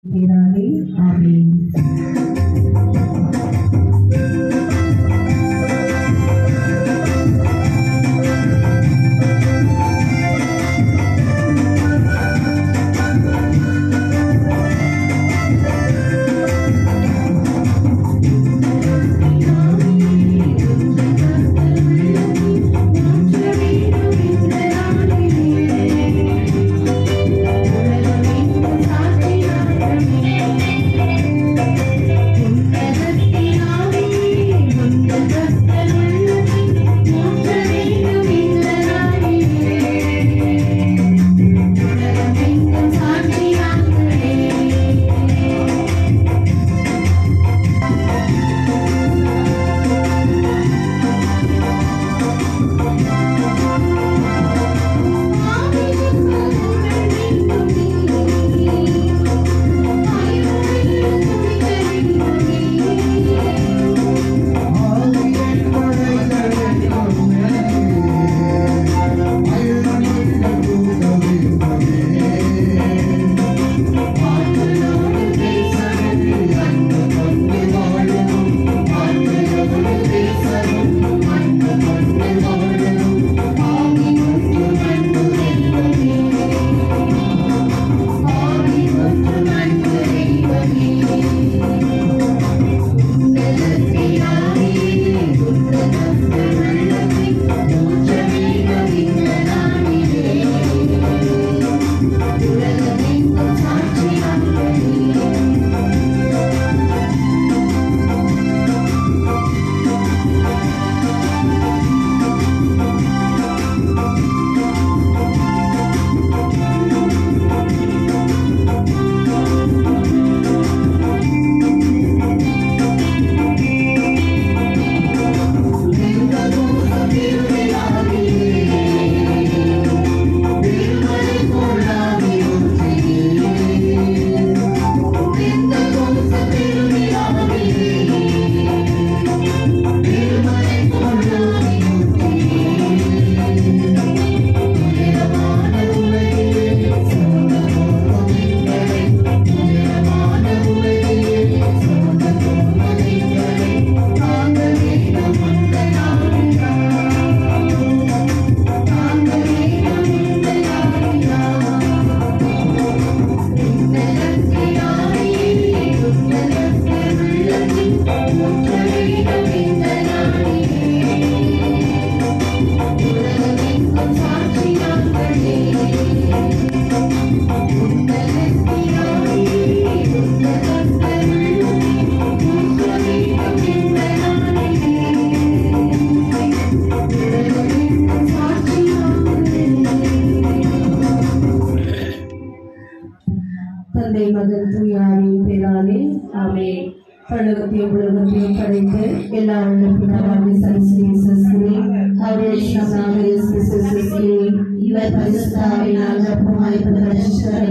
ஆமென். தந்தை மகன் தூயாவின் பெயராலே ஆமென். பரலோகத்தையும் உலகத்தையும் படைத்து எல்லா உள்ள பிதாவாகிய சர்வஸ்வரீசுவே அவருடைய நாமத்தில் இயேசுவே இவர் பரிசுத்தாவினால் கர்ப்பமாய் பிரதர்ஷித்தார்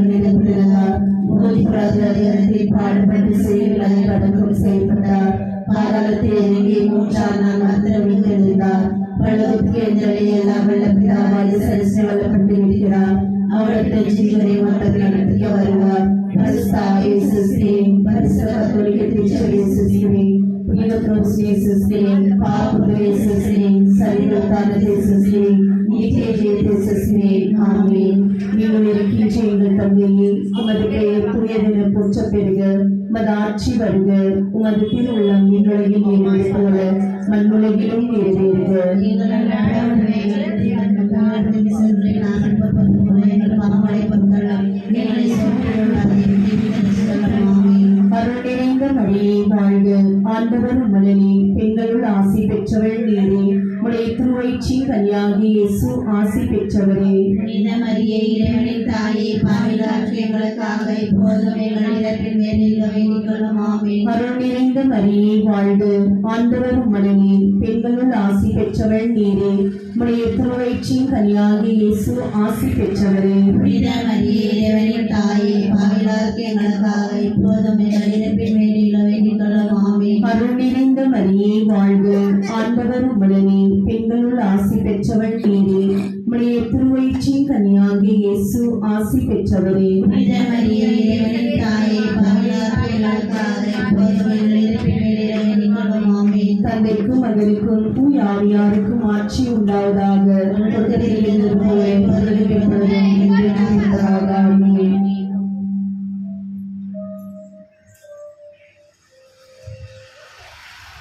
அதிகாரத்தில் பாடுபட்டு செயல்களை அடக்கம் செய்யப்பட்டார். பாதாளத்தில் இறங்கி மூன்றாம் நாள் மாத்திரமிருந்தார். பரலோகத்துக்கு எதிரே எல்லா வல்ல பிதாவாகிய சர்வஸ்வரீ வல்லப்பட்டு இருக்கிறார். அவருடைய ஜீவனை மக்கள் நடத்திக்க வருவார். பரிசுத்த இயேசுவே பரிசுத்த கத்தோலிக்க திருச்சபை இயேசுவே புனிதத்தோடு இயேசுவே பாவ இயேசுவே சரிதத்தான இயேசுவே நித்திய இயேசுவே ஆமென். நீங்கள் இருக்கின்ற எங்கள் தந்தையே, உமது பெயர் தூயதென போற்றப் பெறுக. உமது ஆட்சி வருக. உமது திருவுள்ளம் விண்ணுலகில் நிறைவேறுவது போல மண்ணுலகிலும் நிறைவேறுக. அருள் நிறைந்த மரியே வாழ்க. ஆண்டவர் உடனே பெண்களுள் ஆசி பெற்றவள் நீரே. உடைய திருவயிற்றின் கனியாகிய இயேசு ஆசி பெற்றவரே. புனித மரியே இறைவனின் தாயே, பாவிகளாகிய எங்களுக்காக இப்போதும் எங்கள் இறப்பின் நேரில் வேண்டிக் கொள்ளும். ஆமென். அருள் நிறைந்த மரியே வாழ்க. ஆண்டவர் உடனே பெண்களுள் ஆசி பெற்றவள் நீரே. உடைய திருவயிற்றின் கனியாகிய இயேசு ஆசி பெற்றவரே. புனித மரியே இறைவனின் தாயே, பாவிகளாகிய எங்களுக்காக இப்போதும் எங்கள் இறப்பின் நேரில் வேண்டிக் கொள்ளும். ஆமென். அருள் நிறைந்த மரியே வாழ்க. ஆண்டவர் உடனே பெண்களுள் ஆசி பெற்றவள் நீரே. உடைய திருவயிற்றின் கனியாகிய இயேசு ஆசி பெற்றவரே. புனித மரியே இறைவனின் தாயே, உண்டாவதாக. தொடக்கத்திலிருந்து போல எப்பொழுதும் எப்பொழுதும் என்றென்றும் இருப்பதாக. ஆமென்.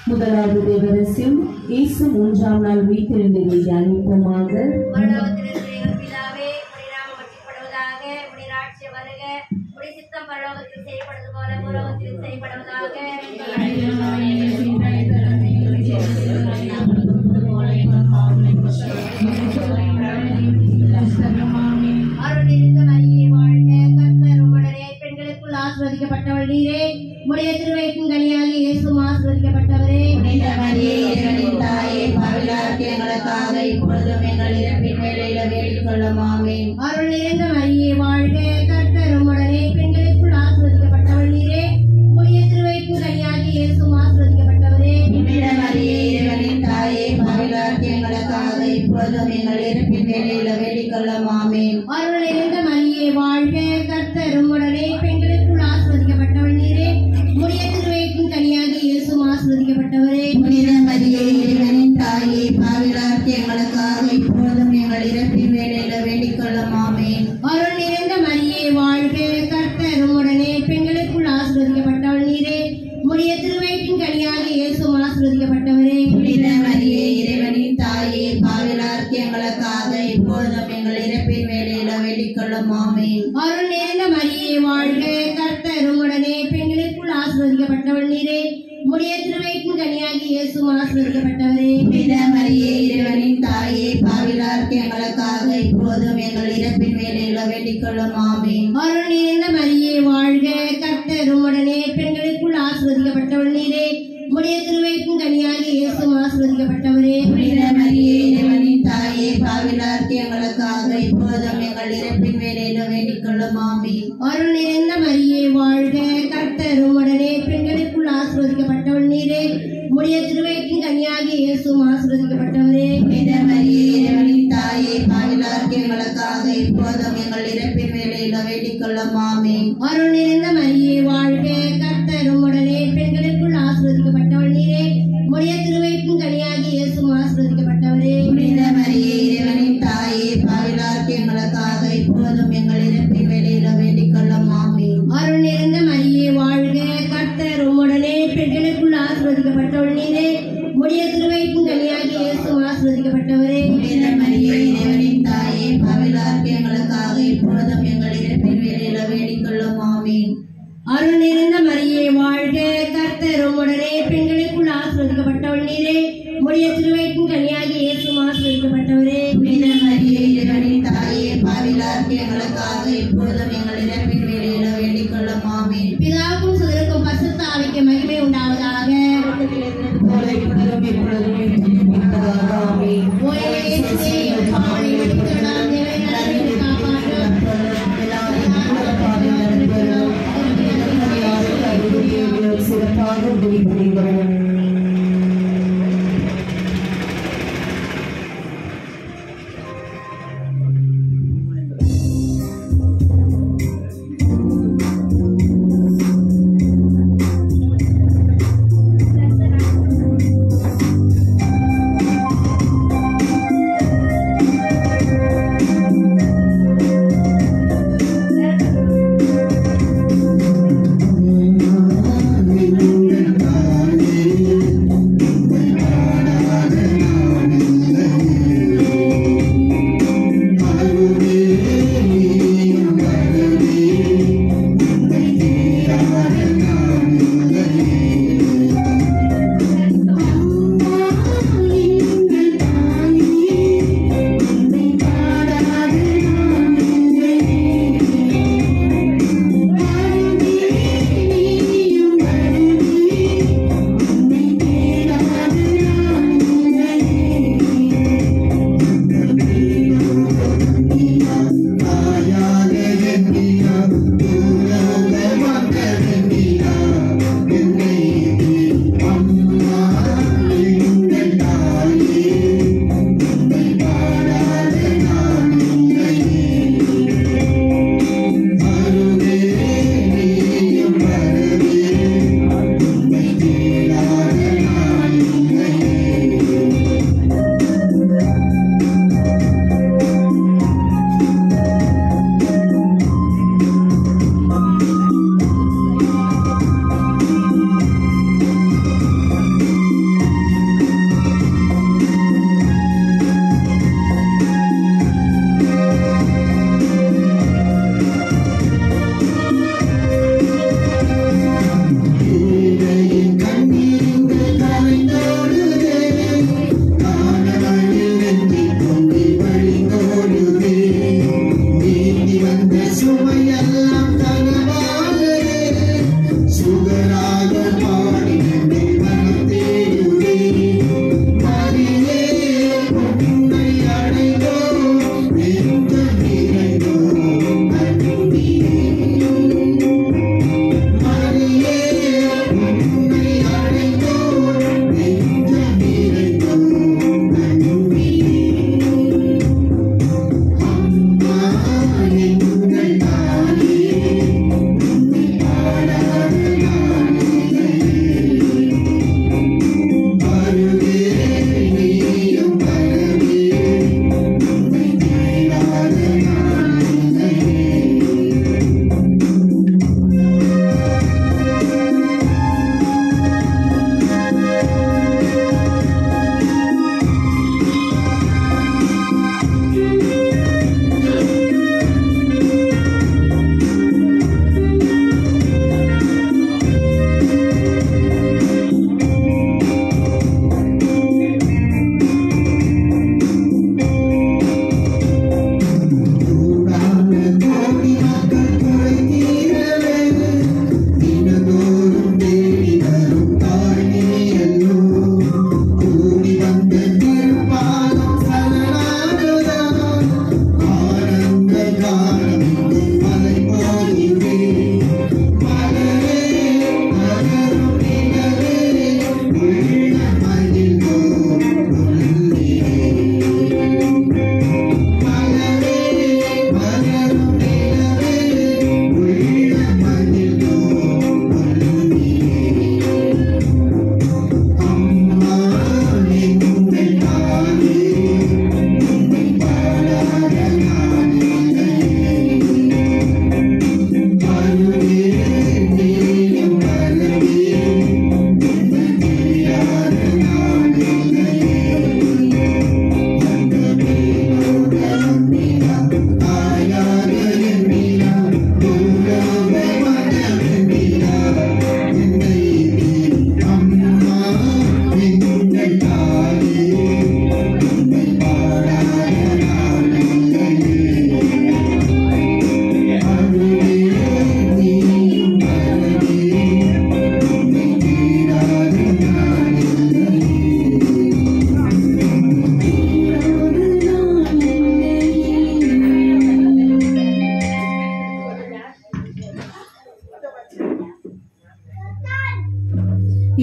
முதலாவது தேவரசியம் இயேசு 3ஆம் நாள் உயிர்த்தெழுந்ததை தியானிப்போமாக. பரலோகத்திலிருந்து எங்கள் பிதாவே, உம்முடைய நாமம் வச்சிக்கப்படுவதாக. உம்முடைய ராஜ்யம் வருக. உம்முடைய சித்தம் பரலோகத்தில் செய்யப்படுவது போல பூலோகத்திலும் செய்யப்படுவதாக. அருள் நிறைந்த மரியே வாழ்க. கர்த்தர் உம்முடனே பெண்களுக்குள் ஆசீர்வதிக்கப்பட்டவள் நீரே. உம்முடைய திருவயிற்றின் கனியாகிய இயேசுவும் ஆசீர்வதிக்கப்பட்டவரே. புனித மரியே, இறைவனின் தாயே, பாவிகளாகிய எங்களுக்காக இப்பொழுதும் எங்கள் இறப்பின் வேளையில வேண்டிக் கொள்ளும். ஆமென். அருள் நிறைந்த மரியே வாழ்க. கர்த்தர் உம்முடனே பெண்களுக்குள் ஆசீர்வதிக்கப்பட்டவள் நீரே. உம்முடைய திருவயிற்றின் கனியாகிய இயேசுவும் ஆசீர்வதிக்கப்பட்டவரே. புனித மரியே, இறைவனின் தாயே, பாவிகளாகிய எங்களுக்காக இப்பொழுதும் எங்கள் இறப்பின் வேளையில வேண்டிக் கொள்ளும். ஆமென். அருள் நிறைந்த மரியே வாழ்க. கர்த்தர் உம்முடனே பெண்களுக்குள் ஆசீர்வதிக்கப்பட்டவள் நீரே. உம்முடைய திருவயிற்றின் கனியாகிய இயேசுவும் ஆசீர்வதிக்கப்பட்டவரே. புனித மரியே, இறைவனின் தாயே, பாவிகளாகிய எங்களுக்காக இப்பொழுதும் எங்கள் இறப்பின் வேளையில வேண்டிக் கொள்ளும். ஆமென். அருள் நிறைந்த மரியே வாழ்க. கர்த்தர் உம்முடனே பெண்களுக்குள் ஆசீர்வதிக்கப்பட்டவள் நீரே. உம்முடைய திருவயிற்றின் கனியாகிய இயேசுவும் ஆசீர்வதிக்கப்பட்டவரே. புனித மரியே, இறைவனின் தாயே, பாவிகளாகிய எங்களுக்காக இப்பொழுதும் எங்கள் இறப்பின் வேளையில வேண்டிக் கொள்ளும். ஆமென். அருள் நிறைந்த மரியே வாழ்க. கர்த்தர் உம்முடனே பெண்களுக்குள் ஆசீர்வதிக்கப்பட்டவள் நீரே. உம்முடைய திருவயிற்றின் கனியாகிய இயேசுவும் ஆசீர்வதிக்கப்பட்டவரே. புனித மரியே, இறைவனின் தாயே, பாவிகளாகிய எங்களுக்காக இப்பொழுதும் எங்கள் இறப்பின் வேளையில வேண்டிக் கொள்ளும். ஆமென். அருள் நிறைந்த மரியே வாழ்க. கர்த்தர் உம்முடனே பெண்களுக்குள் ஆசீர்வதிக்கப்பட்டவள் நீரே. உம்முடைய திருவயிற்றின் கனியாகிய இயேசுவும் ஆசீர்வதிக்கப்பட்டவரே. புனித மரியே, இறைவனின் தாயே, பாவிகளாகிய எங்களுக்காக இப்பொழுதும் எங்கள் இறப்பின் வேளையில வேண்டிக் கொள்ளும். ஆமென். அருள் நிறைந்த மரியே வாழ்க. கர்த்தர் உம்முடனே பெண்களுக்குள் ஆசீர்வதிக்கப்பட்டவள் நீரே. உம்முடைய திருவயிற்றின் கனியாகிய இயேசுவும் ஆசீர்வதிக்கப்பட்டவரே. புனித மரியே, இறைவனின் தாயே, பாவிகளாகிய எங்களுக்காக இப்பொழுதும் எங்கள் இறப்பின் வேளையில வேண்டிக் கொள்ளும். ஆமென். அருள் நிறைந்த மரியே வாழ்க. கர்த்தர் உம்முடனே பெண்களுக்குள் ஆசீர்வதிக்கப்பட்டவள் நீரே. உம்முடைய திருவயிற்றின் கனியாகிய இயேசுவும் ஆசீர்வதிக்கப்பட்டவரே. புனித மரியே, இறைவனின் தாயே, பாவிகளாகிய எங்களுக்காக இப்பொழுதும் எங்கள் இறப்பின் வேளையில வேண்டிக் கொள்ளும். ஆமென். அருள் நிறைந்த மரியே வாழ்க. கர்த்தர் உம்முடனே பெண்களுக்குள் ஆசீர்வதிக்கப்பட்டவள் நீரே. உம்முடைய திருவயிற்றின் கனியாகிய இயேசுவும் ஆசீர்வதிக்கப்பட்டவரே. புனித மரியே, இறைவனின் தாயே, பாவிகளாகிய எங்களுக்காக இப்பொழுதும் எங்கள் இறப்பின் வேளையில வேண்டிக் கொள்ளும். ஆமென். அருள் நிறைந்த மரியே வாழ்க. கர்த்தர் உம்முடனே பெண்களுக்குள் ஆசீர்வதிக்கப்பட்டவள் நீரே. உம்முடைய திருவயிற்றின் கனியாகிய இயேசுவும் ஆசீர்வதிக்கப்பட்டவரே. புனித மரியே, இறைவனின் தாயே, பாவிகளாகிய எங்களுக்காக இப்பொழுதும் எங்கள் இறப்பின் வேளையில வேண்டிக் கொள்ளும். ஆமென். பிதாவுக்கும் சுதனுக்கும் பரிசுத்த ஆவிக்கு மகிமை உண்டாவதாக. போல இப்பொழுதும் எப்பொழுதும் என்றென்றும் இருப்பதாக. ஆமென். ஓயே இயேசுவே, எங்கள் பாவங்களை மன்னித்தருளும். தேவரீர் நலத்தை காப்பாற்றும். சிறப்பாக உதவி புரிகிறோம். Amen.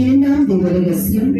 இரண்டாம் தேவ ரகசியம்,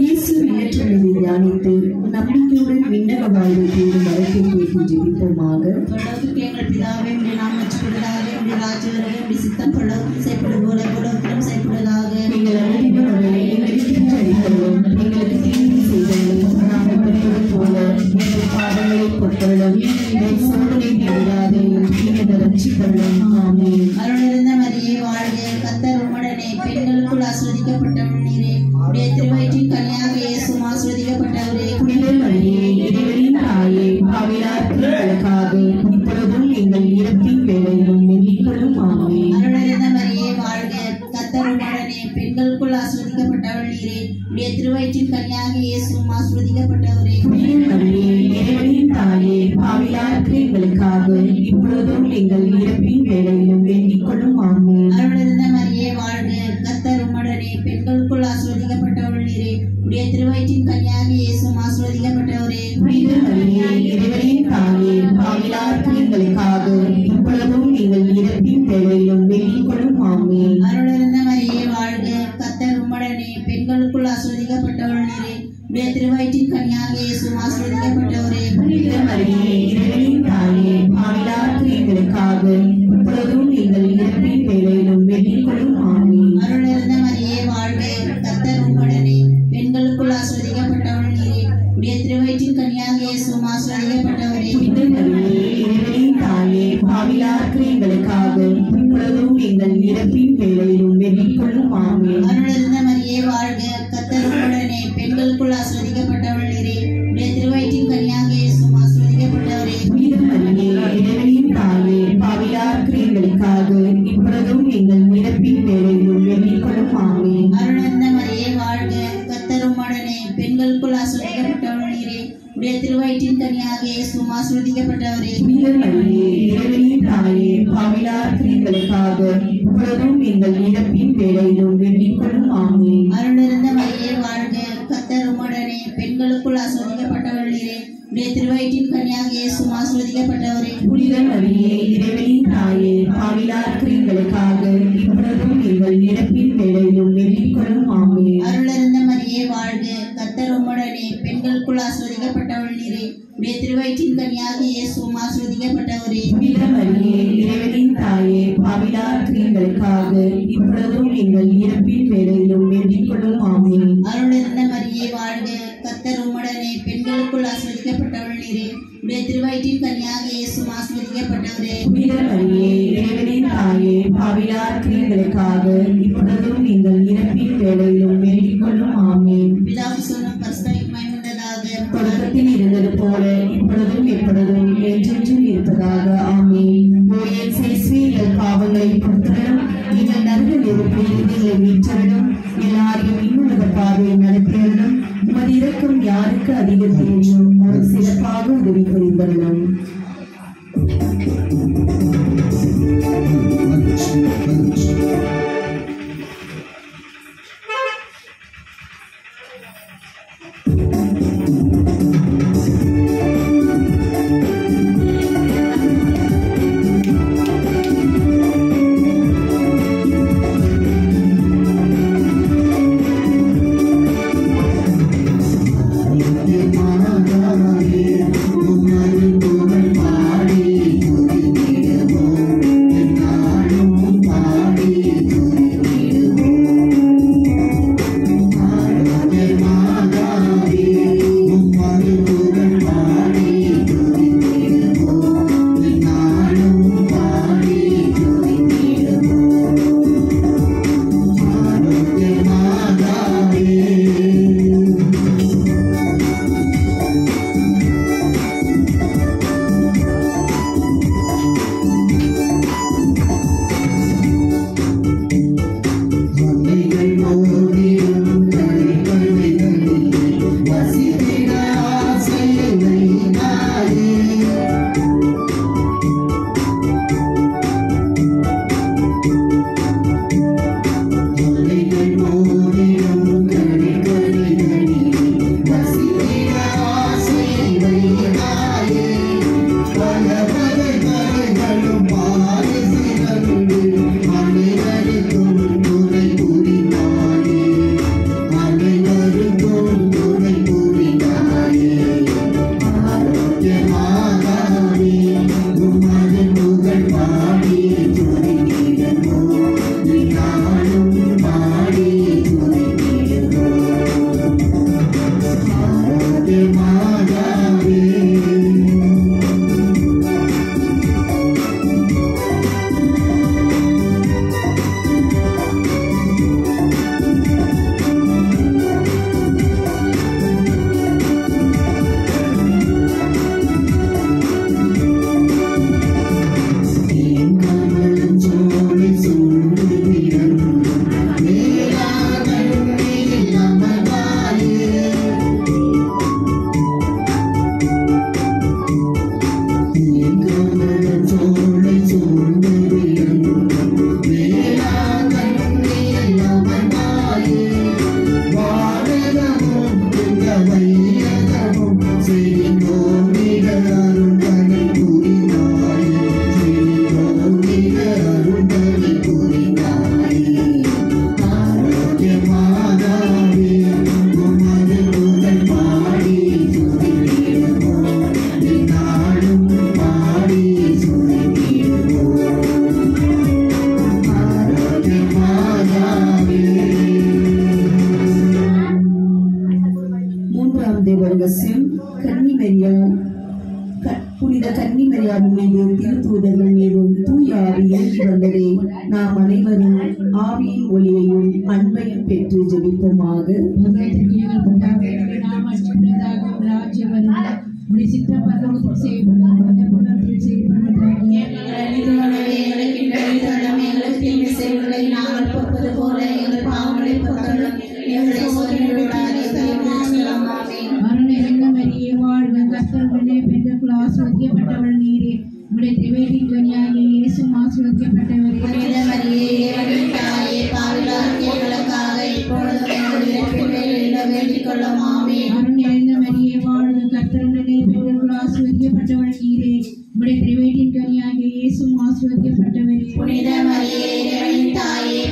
இயேசு விண்ணேற்றத்தை தியானித்து நம்பிக்கையுடன் விண்ணக வாழ்வை தேடும் வரத்தை கேட்டு ஜெபிப்போமாக. தொடர்ந்து எங்கள் பிதாவே, உடைய நாமம் அச்சுப்படுவதாக, உடைய ராஜ்யம் வருக, உடைய சித்தம் பரலோகத்தில் செய்யப்படுவது போல பூலோகத்திலும் செய்யப்படுவதாக. எங்கள் அனுதின உணவை எங்களுக்கு அளித்தருளும். எங்களுக்கு தீமை செய்தவர்களும் நாங்கள் பெறுவது போல எங்கள் பாவங்களை பொறுத்தருளும். எங்கள் சோதனை விடாதேயும் தீமையை ரட்சித்தருளும். ஆமென். அருளிருந்த மரியே வாழ்க, கர்த்தர் உம்முடனே, பெண்களுக்குள் ஆசீர்வதிக்கப்பட்டவள் நீரே, உடைய திருவயிற்றின் கனியாக இயேசுவும் ஆசீர்வதிக்கப்பட்டவரே. புனித மரியே, இறைவனின் தாயே, பாவிலார்க்கு எங்களுக்காக இப்பொழுதும் எங்கள் இறப்பின் வேளையிலும் வேண்டிக்கொள்ளும். ஆமென். அருளிருந்த மரியே வாழ்க, கர்த்தர் உம்முடனே, பெண்களுக்குள் ஆசீர்வதிக்கப்பட்டவள் நீரே, உடைய திருவயிற்றின் கனியாக இயேசுவும் ஆசீர்வதிக்கப்பட்டவரே. புனித மரியே, இறைவனின் தாயே, பாவிலார்க்கு எங்களுக்காக இப்பொழுதும் எங்கள் இறப்பின் வேளையிலும் வேண்டிக்கொள்ளும். ஆமென். அருளிருந்த மரியே வாழ்க, கர்த்தர் உம்முடனே, பெண்களுக்குள் ஆசீர்வதிக்கப்பட்டவள் நீரே, உடைய திருவயிற்றின் கனியாக இயேசுவும் ஆசீர்வதிக்கப்பட்டவரே. புனித மரியே, இறைவனின் தாயே, பாவிலார்க்கு எங்களுக்காக இப்பொழுதும் எங்கள் இறப்பின் வேளையிலும் வேண்டிக்கொள்ளும். ஆமென். அருளிருந்த மரியே வாழ்க, கர்த்தர் உம்முடனே, பெண்களுக்குள் ஆசீர்வதிக்கப்பட்டவள் நீரே, உடைய திருவயிற்றின் கனியாக இயேசுவும் ஆசீர்வதிக்கப்பட்டவரே. புனித மரியே, இறைவனின் தாயே, பாவிலார்க்கு எங்களுக்காக இப்பொழுதும் எங்கள் இறப்பின் வேளையிலும் வேண்டிக்கொள்ளும். ஆமென். அருளிருந்த மரியே வாழ்க, கர்த்தர் உம்முடனே, பெண்களுக்குள் ஆசீர்வதிக்கப்பட்டவள் நீரே, உடைய திருவயிற்றின் கனியாக இயேசுவும் ஆசீர்வதிக்கப்பட்டவரே. புனித மரியே, இறைவனின் தாயே, பாவிலார்க்கு எங்களுக்காக இப்பொழுதும் எங்கள் இறப்பின் வேளையிலும் வேண்டிக்கொள்ளும். ஆமென். அருளிருந்த மரியே வாழ்க, கர்த்தர் உம்முடனே, பெண்களுக்குள் ஆசீர்வதிக்கப்பட்டவள் நீரே, உடைய திருவயிற்றின் கனியாக இயேசுவும் ஆசீர்வதிக்கப்பட்டவரே. புனித மரியே, இறைவனின் தாயே, பாவிலார்க்கு எங்களுக்காக இப்பொழுதும் எங்கள் இறப்பின் வேளையிலும் வேண்டிக்கொள்ளும். ஆமென். அருளிருந்த மரியே வாழ்க, கர்த்தர் உம்முடனே, பெண்களுக்குள் ஆசீர்வதிக்கப்பட்டவள் நீரே, உடைய திருவயிற்றின் கனியாக இயேசுவும் ஆசீர்வதிக்கப்பட்டவரே. புனித மரியே, இறைவனின் தாயே, பாவிலார்க்கு எங்களுக்காக இப்பொழுதும் எங்கள் இறப்பின் வேளையிலும் வேண்டிக்கொள்ளும். ஆமென். அருளிருந்த மரியே வாழ்க, கர்த்தர் உம்முடனே, பெண்களுக்குள் ஆசீர்வதிக்கப்பட்டவள் நீரே, உடைய திருவயிற்றின் கனியாக இயேசுவும் ஆசீர்வதிக்கப்பட்டவரே. புனித மரியே, இறைவனின் தாயே, பாவிலார்க்கு எங்களுக்காக இப்பொழுதும் எங்கள் இறப்பின் வேளையிலும் வேண்டிக்கொள்ளும். ஆமென். அருளிருந்த மரியே வாழ்க, கர்த்தர் உம்முடனே, பெண்களுக்குள் ஆசீர்வதிக்கப்பட்டவள் நீரே, உடைய திருவயிற்றின் கனியாக இயேசுவும் ஆசீர்வதிக்கப்பட்டவரே. புனித மரியே, இறைவனின் தாயே, பாவிலார்க்கு எங்களுக்காக இப்பொழுதும் எங்கள் இறப்பின் வேளையிலும் வேண்டிக்கொள்ளும். ஆமென். அருளிருந்த மரியே வாழ்க, கர்த்தர் உம்முடனே, பெண்களுக்குள் ஆசீர்வதிக்கப்பட்டவள் நீரே, உடைய திருவயிற்றின் கனியாக இயேசுவும் ஆசீர்வதிக்கப்பட்டவரே. புனித மரியே, இறைவனின் தாயே, பாவிலார்க்கு எங்களுக்காக இப்பொழுதும் எங்கள் இறப்பின் வேளையிலும் வேண்டிக்கொள்ளும். ஆமென். பிதாவுக்கு சொன்ன பரிசுத்தமாய் வந்ததாக, தொடக்கத்தில் இருந்தது போல இப்பொழுதும் எப்பொழுதும் என்றென்றும் இருப்பதாக. ஆமென். ஓயேன் சேசுவே, எங்கள் பாவங்களை பொறுத்தருளும். எங்கள் நரக நெருப்பில் எங்களை மீட்டருளும். எல்லாரையும் இன்னுலக பார்வை நடத்தியருளும். உமது இரக்கம் யாருக்கு அதிகம் தெரியும், ஒரு சிறப்பாக உதவி புரிந்தருளும். பாடி மூன்றாம் தேவ ரகசியம் புனித கன்னி மரியாவின் மீது திருத்தூதர்கள் மீதும் தூய ஆவி இறங்கி வந்ததே. நாம் அனைவரும் ஆவியின் ஒளியையும் அன்பையும் பெற்று ஜெபிப்போமாக. ஆசிர்வதிக்கப்பட்டவள் நீரே, உம்முடைய திருவயிற்றின் கனியாகிய இயேசுவும் ஆசிர்வதிக்கப்பட்டவரே. அருள் நிறைந்த மரியே வாழ்க, கர்த்தருடனே பெண்களுக்குள் ஆசிர்வதிக்கப்பட்டவள் நீரே, உம்முடைய திருவயிற்றின் கனியாகிய இயேசுவும் ஆசிர்வதிக்கப்பட்டவரே. புனித மரியே இறைவனின் தாயே,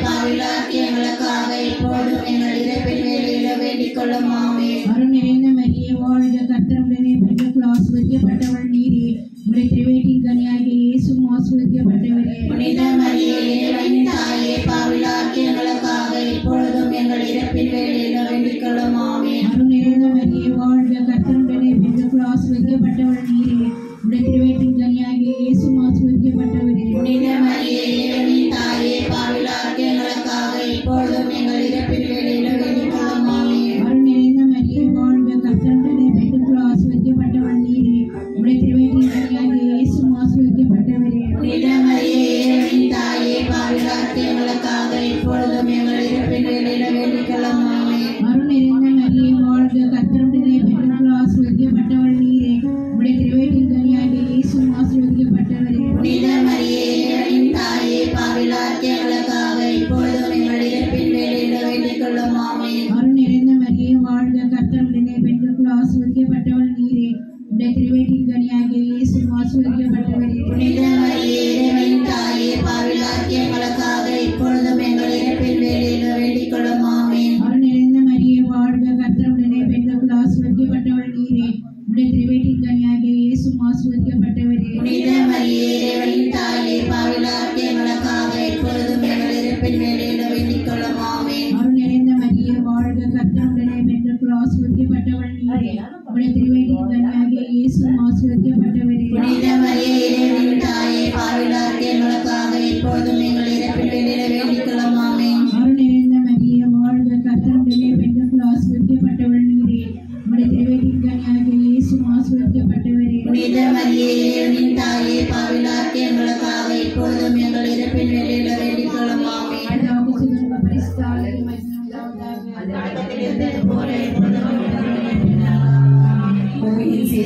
பாவிகளாகிய எங்களுக்காக இப்பொழுதும் எங்கள் இறப்பின் வேளையிலும் வேண்டிக் கொள்ளும். ஆமென். அருள் நிறைந்த மரியே வாழ்க, கர்த்தருடனே பெண்களுக்குள் ஆசிர்வதிக்கப்பட்டவள் நீரே, உம்முடைய திருவயிற்றின் கனியாகிய இயேசுவும் ஆசிர்வதிக்கப்பட்டவரே. புனித மரியே இறைவனின் தாயே, பாவிகளாகிய எங்களுக்காக இப்பொழுதும் எங்கள் இறப்பின் வேளையிலும் வேண்டிக் கொள்ளும். ஆமென். அருள் நிறைந்த மரியே வாழ்க, கர்த்தருடனே பெண்களுக்குள் ஆசிர்வதிக்கப்பட்டவள் நீரே, உம்முடைய திருவயிற்றின் கனியாகிய இயேசுவும் ஆசிர்வதிக்கப்பட்டவரே. புனித மரியே இறைவனின் தாயே, பாவிகளாகிய எங்களுக்காக இப்பொழுதும் எங்கள் இறப்பின் வேளையிலும் வேண்டிக் கொள்ளும். ஆமென். அருள் நிறைந்த மரியே வாழ்க, கர்த்தருடனே பெண்களுக்குள் ஆசிர்வதிக்கப்பட்டவள் நீரே, உம்முடைய திருவயிற்றின் கனியாகிய இயேசுவும் ஆசிர்வதிக்கப்பட்டவரே. புனித மரியே இறைவனின் தாயே, பாவிகளாகிய எங்களுக்காக இப்பொழுதும் எங்கள் இறப்பின் வேளையிலும் வேண்டிக் கொள்ளும். ஆமென். அருள் நிறைந்த மரியே வாழ்க, கர்த்தருடனே பெண்களுக்குள் ஆசிர்வதிக்கப்பட்டவள் நீரே, உம்முடைய திருவயிற்றின் கனியாகிய இயேசுவும் ஆசிர்வதிக்கப்பட்டவரே. புனித மரியே இறைவனின் தாயே, பாவிகளாகிய எங்களுக்காக இப்பொழுதும் எங்கள் இறப்பின் வேளையிலும் வேண்டிக் கொள்ளும். ஆமென். அருள் நிறைந்த மரியே வாழ்க, கர்த்தருடனே பெண்களுக்குள் ஆசிர்வதிக்கப்பட்டவள் நீரே, உம்முடைய திருவயிற்றின் கனியாகிய இயேசுவும் ஆசிர்வதிக்கப்பட்டவரே. புனித மரியே இறைவனின் தாயே, பாவிகளாகிய எங்களுக்காக இப்பொழுதும் எங்கள் இறப்பின் வேளையிலும் வேண்டிக் கொள்ளும். ஆமென். அருள் நிறைந்த மரியே வாழ்க, கர்த்தருடனே பெண்களுக்குள் ஆசிர்வதிக்கப்பட்டவள் நீரே, உம்முடைய திருவயிற்றின் கனியாகிய இயேசுவும் ஆசிர்வதிக்கப்பட்டவரே. புனித மரியே இறைவனின் தாயே, பாவிகளாகிய எங்களுக்காக இப்பொழுதும் எங்கள் இறப்பின் வேளையிலும் வேண்டிக் கொள்ளும். ஆமென். அருள் நிறைந்த மரியே வாழ்க, கர்த்தருடனே பெண்களுக்குள் ஆசிர்வதிக்கப்பட்டவள் நீரே, உம்முடைய திருவயிற்றின் கனியாகிய இயேசுவும் ஆசிர்வதிக்கப்பட்டவரே. புனித மரியே இறைவனின் தாயே, பாவிகளாகிய எங்களுக்காக இப்பொழுதும் எங்கள் இறப்பின் வேளையிலும் வேண்டிக் கொள்ளும். ஆமென். அருள் நிறைந்த மரியே வாழ்க, கர்த்தருடனே பெண்களுக்குள் ஆசிர்வதிக்கப்பட்டவள் நீரே, உம்முடைய திருவயிற்றின் கனியாகிய இயேசுவும் ஆசிர்வதிக்கப்பட்டவரே. புனித மரியே இறைவனின் தாயே, பாவிகளாகிய எங்களுக்காக இப்பொழுதும் எங்கள் இறப்பின் வேளையிலும் வேண்டிக் கொள்ளும். ஆமென். அதாவது சுதந்திர பரிசுத்தாலே மகிமை உண்டாவதாக.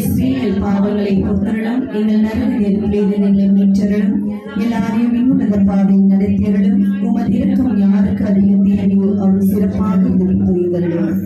ஸ்ரீகள் பாவங்களை பொறுத்தரலும் எங்கள் நரகங்களை மீற்றரலும் எல்லாரையும் விண்ணுலக பாதை நடத்தியவர்களும் உமது இரக்கம் யாருக்கு அதிகம் தேவையோ அவர் சிறப்பாக உதவி புரிந்தவர்களும்.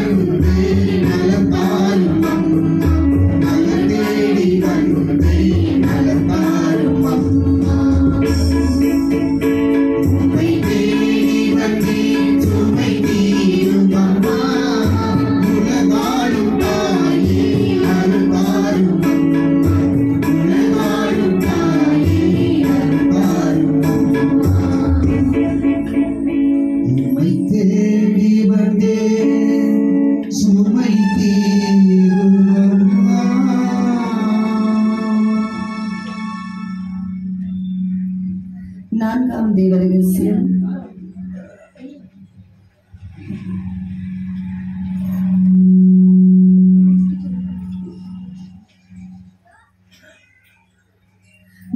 வந்து நலத்தாரும் நலம் தேடி வந்து நலத்தாரும் உம்மை தேடி வந்தேன் சுமை தீரும் அம்மா உலகாளும் தாயே அருள்வாரும் உலகாளும் தாயே அருள்வாரும் உம்மை தேடி வந்தேன் சுமை தீரும் அம்மா. நான்காம் தேவ ரகசியம்.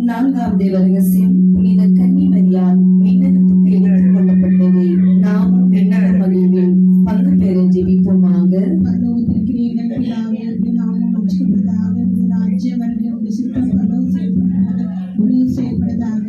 நான்காம் தேவ ரகசியம். புனித கன்னி மரியாள் விண்ணகத்துக்கு எடுத்துக் கொள்ளப்பட்டது. நாமும் விண்ணக மகிழ்வில் பங்கு பெற ஜெபிப்போமாக. பரலோகத்திற்கு எங்கள் பிதாவே, உம்முடைய நாமம் அர்ச்சிக்கப்படுவதாக. உம்முடைய ராஜ்யம் வருக. உம்முடைய சித்தம் பரலோகம் செய்யப்படுவதாக, பூமியில் செய்யப்படுவதாக.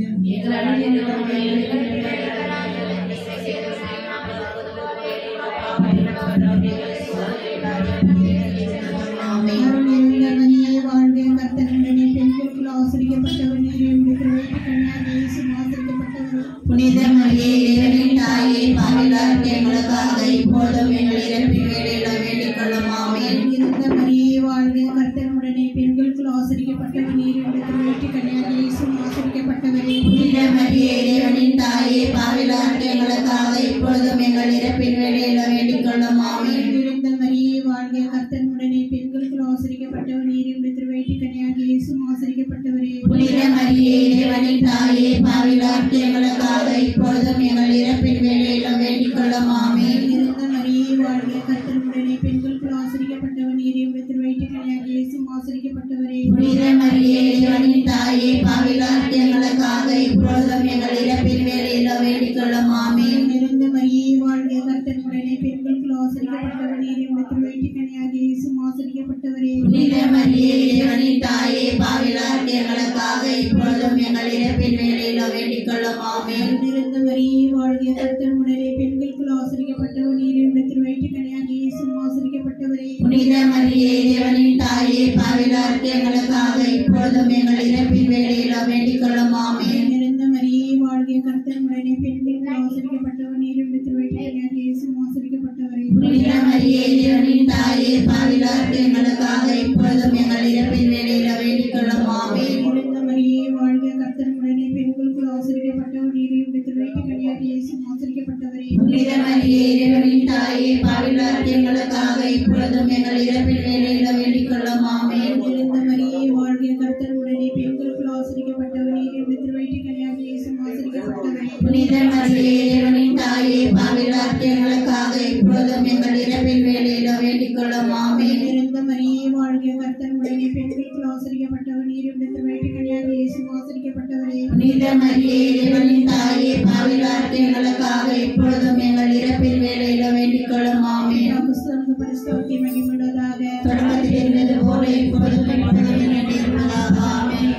அருள் நிறைந்த மரியே, வாழ்க. கர்த்தர் உடனே பெண்களுக்குள் ஆசிரியப்பட்டவர் நீரே. உம்முடைய திருவயிற்றின் கனியாகிய இயேசுவும் ஆசீர்வதிக்கப்பட்டவர். புனித மரியே, இறைவனின் தாயே, பாவிகளாகிய எங்களுக்காக இப்போதும் எங்கள் இறப்பின் வேளையிலும் வேண்டிக் கொள்ளும். ஆமென். இருந்த மரியே, வாழ்க. கர்த்தர் உடனே பெண்களுக்குள் ஆசிரியப்பட்டவர் நீரே. உம்முடைய திருவயிற்றின் கனியாகிய இயேசுவும் ஆசீர்வதிக்கப்பட்டவரே. புனித மரியே, இறைவனின் தாயே, பாவிகளாகிய எங்களுக்காக இப்போதும் எங்கள் இறப்பின் வேளையிலும் வேண்டிக் கொள்ளும். ஆமென். இருந்த மரியே, வாழ்க. கர்த்தர் உடனே பெண்களுக்குள் ஆசிரியப்பட்டவர் நீரே. உம்முடைய திருவயிற்றின் கனியாகிய இயேசுவும் ஆசீர்வதிக்கப்பட்டவரே. புனித மரியே, இறைவனின் தாயே, பாவிகளாகிய எங்களுக்காக இப்போதும் எங்கள் இறப்பின் வேளையிலும் வேண்டிக் கொள்ளும். ஆமென். இருந்த மரியே, வாழ்க. கர்த்தர் உடனே பெண்களுக்குள் ஆசிரியப்பட்டவர் நீரே. உம்முடைய திருவயிற்றின் கனியாகிய இயேசுவும் ஆசீர்வதிக்கப்பட்டவரே. புனித மரியே, இறைவனின் தாயே, பாவிகளாகிய எங்களுக்காக இப்போதும் எங்கள் இறப்பின் வேளையிலும் வேண்டிக் கொள்ளும். ஆமென். இருந்த மரியே, வாழ்க. கர்த்தர் உடனே பெண்களுக்குள் ஆசிரியப்பட்டவர் நீரே. உம்முடைய திருவயிற்றின் கனியாகிய இயேசுவும் ஆசீர்வதிக்கப்பட்டவரே. புனித மரியே, இறைவனின் தாயே, பாவிகளாகிய எங்களுக்காக இப்போதும் எங்கள் இறப்பின் வேளையிலும் வேண்டிக் கொள்ளும். ஆமென். இருந்த மரியே, வாழ்க. கர்த்தர் உடனே பெண்களுக்குள் ஆசிரியப்பட்டவர் நீரே. உம்முடைய திருவயிற்றின் கனியாகிய இயேசுவும் ஆசீர்வதிக்கப்பட்டவரே. புனித மரியே, இறைவனின் தாயே, பாவிகளாகிய எங்களுக்காக இப்போதும் எங்கள் இறப்பின் வேளையிலும் வேண்டிக் கொள்ளும். ஆமென். இருந்த மரியே, வாழ்க. கர்த்தர் உடனே பெண்களுக்குள் ஆசிரியப்பட்டவர் நீரே. உம்முடைய திருவயிற்றின் கனியாகிய இயேசுவும் ஆசீர்வதிக்கப்பட்டவரே. புனித மரியே, இறைவனின் தாயே, பாவிகளாகிய எங்களுக்காக இப்போதும் எங்கள் இறப்பின் வேளையிலும் வேண்டிக் கொள்ளும். ஆமென். இருந்த மரியே, வாழ்க. கர்த்தர் உடனே பெண்களுக்குள் ஆசிரியப்பட்டவர் நீரே. உம்முடைய திருவயிற்றின் கனியாகிய இயேசுவும் ஆசீர்வதிக்கப்பட்டவரே. புனித மரியே, இறைவனின் தாயே, பாவிகளாகிய எங்களுக்காக இப்போதும் எங்கள் இறப்பின் வேளையிலும் வேண்டிக் கொள்ளும். ஆமென். இருந்த மரியே, வாழ்க. கர்த்தர் உடனே பெண்களுக்குள் ஆசிரியப்பட்டவர் நீரே. உம்முடைய திருவயிற்றின் கனியாகிய இயேசுவும் ஆசீர்வதிக்கப்பட்டவரே. புனித மரியே, இறைவனின் தாயே, பாவிகளாகிய எங்களுக்காக இப்போதும் எங்கள் இறப்பின் வேளையிலும் வேண்டிக் கொள்ளும். ஆமென். இருந்த மரியே, வாழ்க. கர்த்தர் உடனே பெண்களுக்குள் ஆசிரியப்பட்டவர் நீரே. உம்முடைய திருவயிற்றின் கனியாகிய இயேசுவும் ஆசீர்வதிக்கப்பட்டவரே. புனித மரியே, இறைவனின் தாயே, பாவிகளாகிய எங்களுக்காக இப்போதும் எங்கள் இறப்பின் வேளையிலும் வேண்டிக் கொள்ளும். ஆமென். கிறிஸ்துவுக்கு பரிசுத்தவான்களுக்கு மகிமையுண்டாவதாக. தொடக்கத்தில் இருந்தது போல இப்பொழுதும் எப்பொழுதும் என்றென்றும். ஆமென்.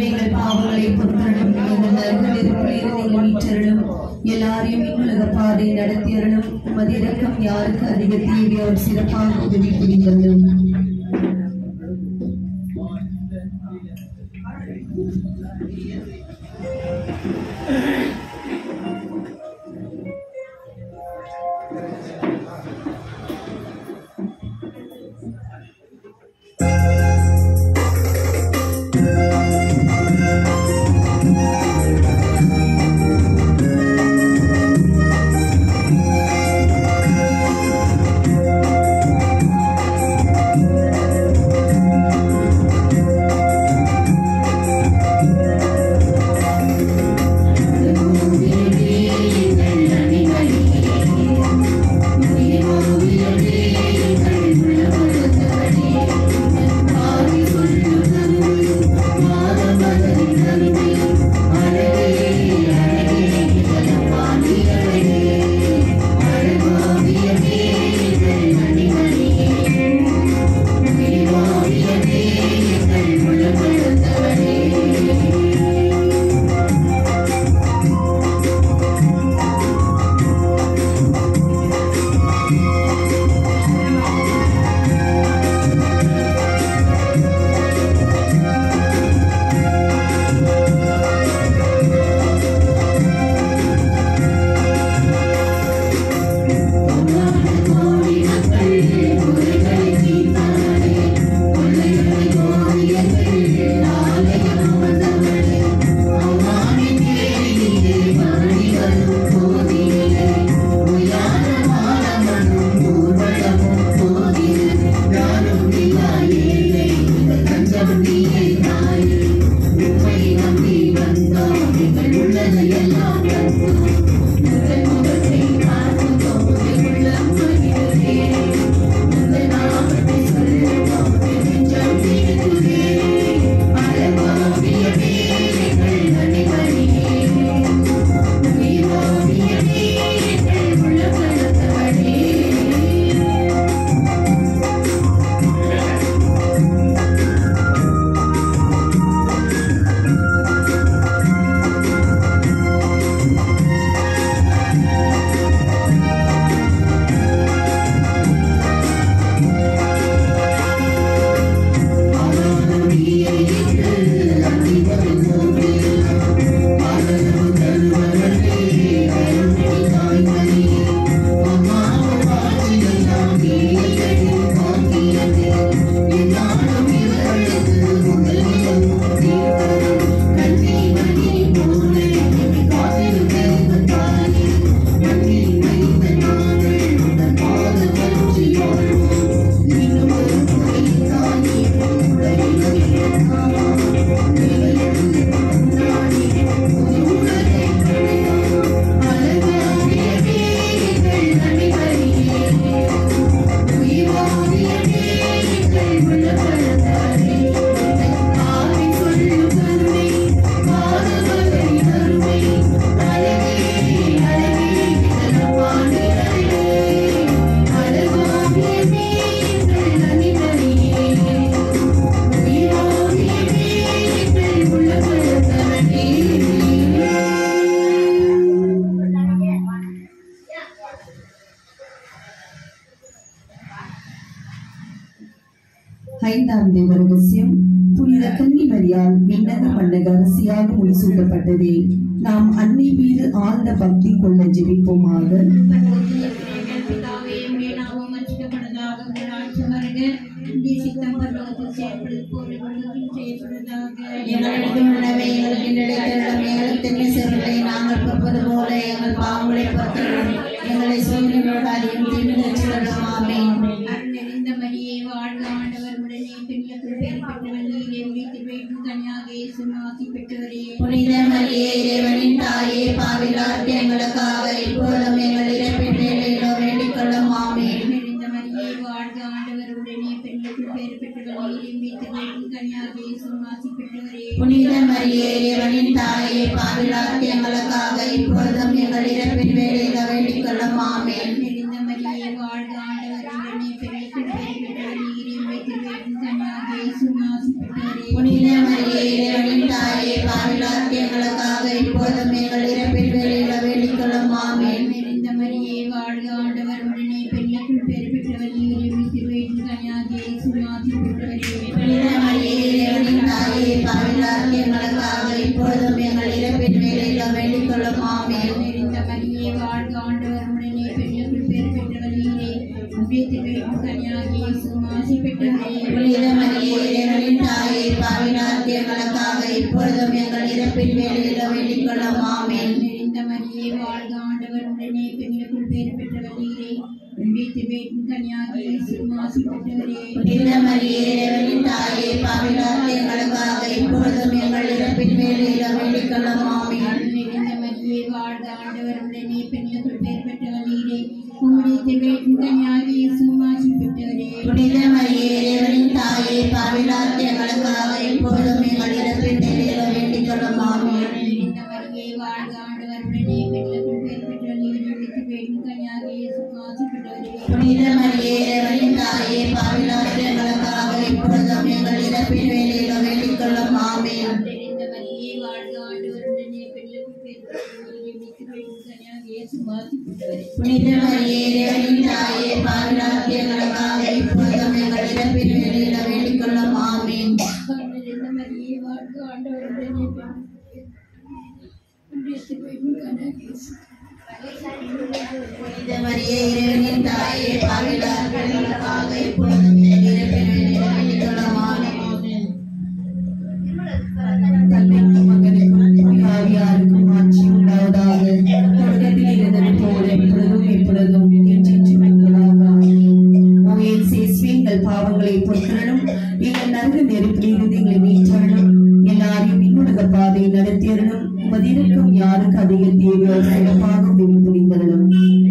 எங்கள் பாவங்களை பொறுத்தருளும். எங்கள் நரகத்திலிருந்து மீட்டருளும். எல்லாரையும் இன்னுலக பாதை நடத்தியருளும். உமது இரக்கம் யாருக்கு அதிக தேவையோ அவர் சிறப்பாக உதவி புரிந்தருளும். ஐந்தாம் தேவ ரகசியம் புனித கன்னி மரியாள் விண்ணக மன்னக அரசியாக முடிசூட்டப்பட்டதே. நாம் அன்னை மீது ஆழ்ந்த பக்தி கொள்ள ஜெபிப்போமாக. நாங்கள் பொறுப்பது போல எங்கள் பாவங்களை பொறுத்தரும் எங்களை சோதனைகளோடாலையும் தீமைகளும் ஆமென். அருள்நிறைந்த மரியே வாழ்க, ஆண்டவர் உடனே பெண்களுக்குள் பேர் பெற்றவர் நீரே, உயிர்த்தெழும் கன்னியாக இயேசு ஆசி பெற்றவரே. புனித மரியே இறைவனின் தாயே, பாவிலார்க்கு எங்களுக்காக இப்போதும் எங்கள் இறப்பின் வேளையிலோ வேண்டிக் கொள்ளும் ஆமென். நிறைந்த மரியே வாழ்க, ஆண்டவர் உடனே பெண்களுக்குள் பேர் பெற்றவர் நீரே, உயிர்த்தெழும் கன்னியாக இயேசு ஆசி பெற்றவரே. புனித மரியே இறைவனின் தாயே, பாவிலார்க்கு எங்களுக்காக இப்போதும் எங்கள் இறப்பின் வேளையிலோ வேண்டிக் கொள்ளும் ஆமென். நிறைந்த மரியே வாழ்க, ஆண்டவர் உடனே பெண்களுக்குள் பேர் பெற்றவர் நீரே, உயிர்த்தெழும் கன்னியாக இயேசு ஆசி பெற்றவரே. புனித மரியே இறைவனின் தாயே, பாவிலார்க்கு எங்களுக்காக இப்போதும் எங்கள் இறப்பின் வேளையிலோ வேண்டிக் கொள்ளும் ஆமென். நிறைந்த மரியே வாழ்க, ஆண்டவர் உடனே பெண்களுக்குள் பேர் பெற்றவர் நீரே, உயிர்த்தெழும் கன்னியாக இயேசு ஆசி பெற்றவரே. புனித மரியே இறைவனின் தாயே, பாவிலார்க்கு எங்களுக்காக இப்போதும் எங்கள் இறப்பின் வேளையிலோ வேண்டிக் கொள்ளும் ஆமென். நிறைந்த மரியே வாழ்க, ஆண்டவர் உடனே பெண்களுக்குள் பேர் பெற்றவர் நீரே, உயிர்த்தெழும் கன்னியாக இயேசு ஆசி பெற்றவரே. புனித மரியே இறைவனின் தாயே, பாவிலார்க்கு எங்களுக்காக இப்பொழுதும் எங்கள் இறப்பின் வேளையிலோ வேண்டிக் கொள்ளும் ஆமென். நிறைந்த மரியே வாழ்க, ஆண்டவர் உடனே பெண்களுக்குள் பேர் பெற்றவர் நீரே, உயிர்த்தெழும் கன்னியாக இயேசு ஆசி பெற்றவரே. புனித மரியே இறைவனின் தாயே, பாவிலார்க்கு எங்களுக்காக இப்பொழுதும் எங்கள் இறப்பின் வேளையிலோ வேண்டிக் கொள்ளும் ஆமென். நிறைந்த மரியே வாழ்க, ஆண்டவர் உடனே பெண்களுக்குள் பேர் பெற்றவர் நீரே, உயிர்த்தெழும் கன்னியாக இயேசு ஆசி பெற்றவரே. புனித மரியே இறைவனின் தாயே, பாவிலார்க்கு எங்களுக்காக இப்பொழுதும் எங்கள் இறப்பின் வேளையிலோ வேண்டிக் கொள்ளும் ஆமென். நிறைந்த மரியே வாழ்க, ஆண்டவர் உடனே பெண்களுக்குள் பேர் பெற்றவர் நீரே, உயிர்த்தெழும் கன்னியாக இயேசு ஆசி பெற்றவரே. புனித மரியே இறைவனின் தாயே, பாவிலார்க்கு எங்களுக்காக இப்பொழுதும் எங்கள் இறப்பின் வேளையிலோ வேண்டிக் கொள்ளும் ஆமென். நிறைந்த மரியே வாழ்க, ஆண்டவர் உடனே பெண்களுக்குள் பேர் பெற்றவர் நீரே, உயிர்த்தெழும் கன்னியாக இயேசு ஆசி பெற்றவரே. புனித மரியே இறைவனின் தாயே, பாவிலார்க்கு எங்களுக்காக இப்பொழுதும் எங்கள் இறப்பின் வேளையிலோ வேண்டிக் கொள்ளும் ஆமென். நிறைந்த மரியே வாழ்க, ஆண்டவர் உடனே புனித மரியே இறைவனின் தாயே, பாவிலார்க்கு எங்களுக்காக இப்பொழுதும் எங்கள் இறப்பின் வேளையிலோ வேண்டிக் கொள்ளும் ஆமென். தந்தைக்கும் மகனுக்கும் தூய ஆவியாருக்கும் ஆட்சி உண்டாவதாக. தொடக்கத்தில் இருந்தது போல இப்பொழுதும் எப்பொழுதும் என்றென்றும் இருப்பதாக. ஆமென். ஓ இயேசுவே, எங்கள் பாவங்களை பொறுத்தருளும், எங்கள் நரக நெருப்பிலிருந்து எங்களை மீட்டருளும், எல்லாரையும் இன்னுலக பாதை நடத்தியருளும். உமது இரக்கம் யாருக்கு அதிக தேவையோ சிறப்பாக உதவி புரிந்தருளும். ஆமென்.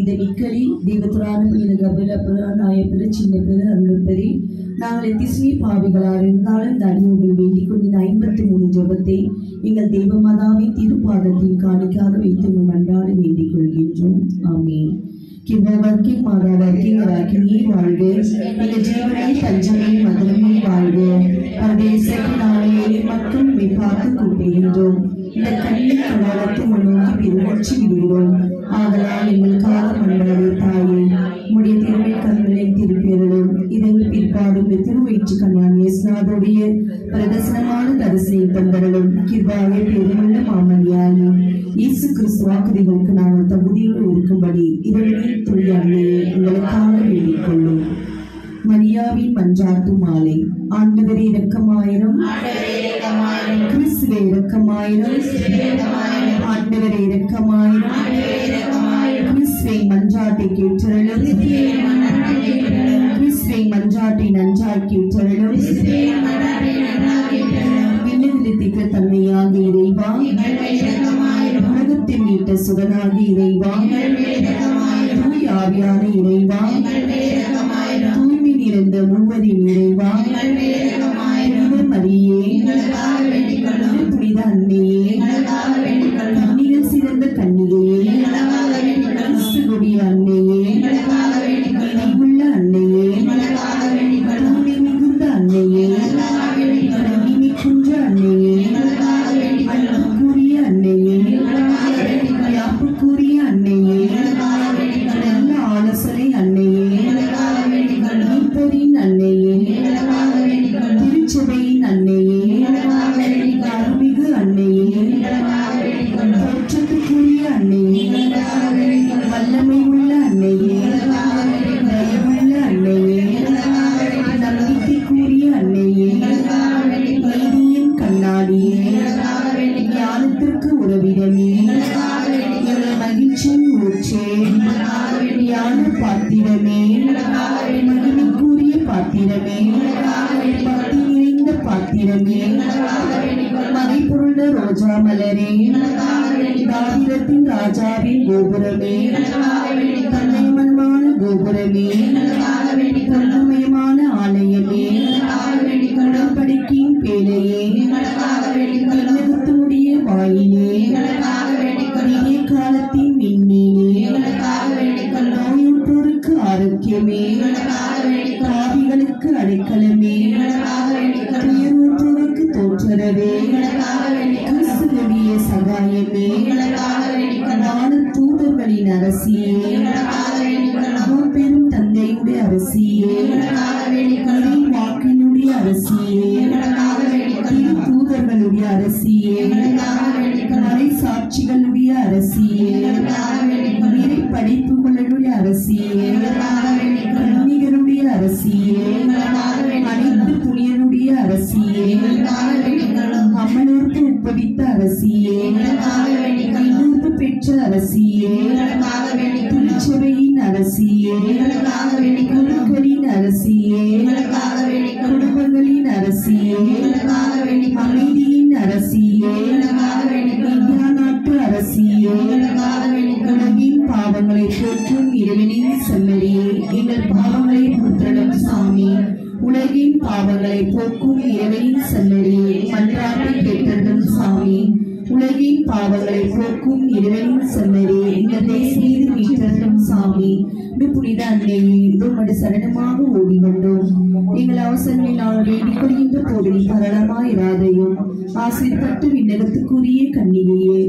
புனித நிக்கலி தெய்வத்துறான புனித கபில நாயப்பெரு சின்ன பேரு அருளப்பெரி நாங்கள் திசை பாவிகளாக இருந்தாலும் இந்த அடியோர்கள் வேண்டிக் கொண்டு 53 ஜெபத்தை எங்கள் தெய்வ மாதாவின் திருப்பாதத்தின் காணிக்காக வைத்து மன்றாட வேண்டிக் கொள்கின்றோம். ஆமீன். கிருபவர்க்கே மாதாவர்க்கே ராக்கினியே வாழ்க, எங்கள் ஜீவனே தஞ்சமே மதுரமே வாழ்க. பரதேசத்தினாலே மக்கள் பார்த்து கூப்பிடுகின்றோம். இந்த கண்ணீர் கடாலத்தை முன்னோக்கி பெருமூச்சு விடுகிறோம். ஆதலால் எங்களுக்காக மன்றாடு தாயே, உடைய திருமை கண்களை திருப்பியருளும். இதற்கு பிற்பாடும் திருவயிற்று கண்யான் இயேசுநாதருடைய பிரதர்சனமான தரிசனை தந்தருளும். கிருபாவே பெருமுள்ள மாமணியாயே, இயேசு கிறிஸ்து வாக்குறுதிகளுக்கு நாங்கள் தகுதியோடு இருக்கும்படி இதனில் துணியாளே எங்களுக்காக வேண்டிக் கொள்ளும். மரியாவின் மன்றாட்டு மாலை. ஆண்டவரே இரக்கமாயிரம், கிறிஸ்துவே இரக்கமாயிரம், ஆண்டவரே இரக்கமாயிரம், கிறிஸ்துவை மன்றாட்டை கேட்டருளும், கிறிஸ்துவை மன்றாட்டை நன்றாய் கேட்டருளும். விண்ணிலிருத்திக்க தன்மையாக இறைவா, உலகத்தை மீட்ட சுகனாகி இறைவா, தூய் ஆவியான இறைவா, தூய்மை நிறைந்த மூவரின் இறைவா, மரியே, புனித அன்னையே, கண்ணிகள் சிறந்த கன்னிகையே, கிறிஸ்துவுடைய அன்னையே, இணைவுள்ள அன்னையே, தூய்மை மிகுந்த அன்னையே, இனிமிக்குன்ற அன்னையே, அன்புக்குரிய அன்னையே, யாப்புக்குரிய அன்னையே, நல்ல ஆலோசனை அன்னையே, மீட்பரின் அன்னையே, திருச்சபையின் அன்னையே, அருள்மிகு அன்னையே, தோற்றத்துக்குரிய அன்னையே, வல்லமை உள்ள அன்னையே, தயவுள்ள அன்னையே, நம்பிக்கைக்குரிய அன்னையே, நீதியின் கண்ணாடியே, ஞானத்திற்கு உறவிடமே, எங்கள் மகிழ்ச்சியின் ஊற்றே, ஞான பாத்திரமே, மகிமைக்குரிய பாத்திரமே, பக்தி நிறைந்த பாத்திரமே, மறைபொருள ரோஜா மலரே, தாவிரத்தின் ராஜாவின் கோபுரமே, தன்மைமனமான கோபுரமே, தன்மயமான ஆலயமே, உடன்படிக்கையின் பேழையே, உலகத்தினுடைய வாயிலே, இதே காலத்தின் மின்மீனே, நோயுற்றோருக்கு ஆரோக்கியமே, பாவிகளுக்கு அடைக்கலமே, துயருற்றோருக்கு தோற்றரவே, கிறிஸ்துவுடைய சகாயமே, ஞான தூதர்களின் அரசியே, பெரும் தந்தையுடைய அரசியே, வாக்கினுடைய அரசியே, தூதர்களுடைய அரசியே, மறை சாட்சிகளுடைய அரசியே, நிறை படைப்புகளுடைய அரசியே, கன்னிகருடைய அரசியே, அனைத்து புனியருடைய அரசியே, அமலோர்க்கு உட்பவித்த அரசியே, கைகூர்ப்பு பெற்ற அரசியே, திருச்சபையின் அரசியே, குருக்களின் அரசியே, குடும்பங்களின் அரசியே, அமைதியின் அரசியே, இந்தியா நாட்டு அரசியே, உலகின் பாவங்களை போற்றும் இறைவனின் செம்மறியே, எங்கள் பாவங்களை புத்திரனும் சாமி, உலகின் பாவங்களை போக்கும் இறைவனின் செம்மறியே, மன்றாட்டை கேட்டதும் சாமி, உலகின் பாவங்களை போக்கும் இறைவனின் செம்மறியே, இந்த தேசிய மீட்டதும் சாமி, புனித அன்னையே, உமது சரணமாக ஓடி வந்தோம். எங்கள் அவசரங்களை நாங்கள் வேண்டிக் கொள்கின்ற போதில் பரளமாயிராதையும் ஆசைப்பட்டு விண்ணகத்துக்குரிய கன்னிகையே,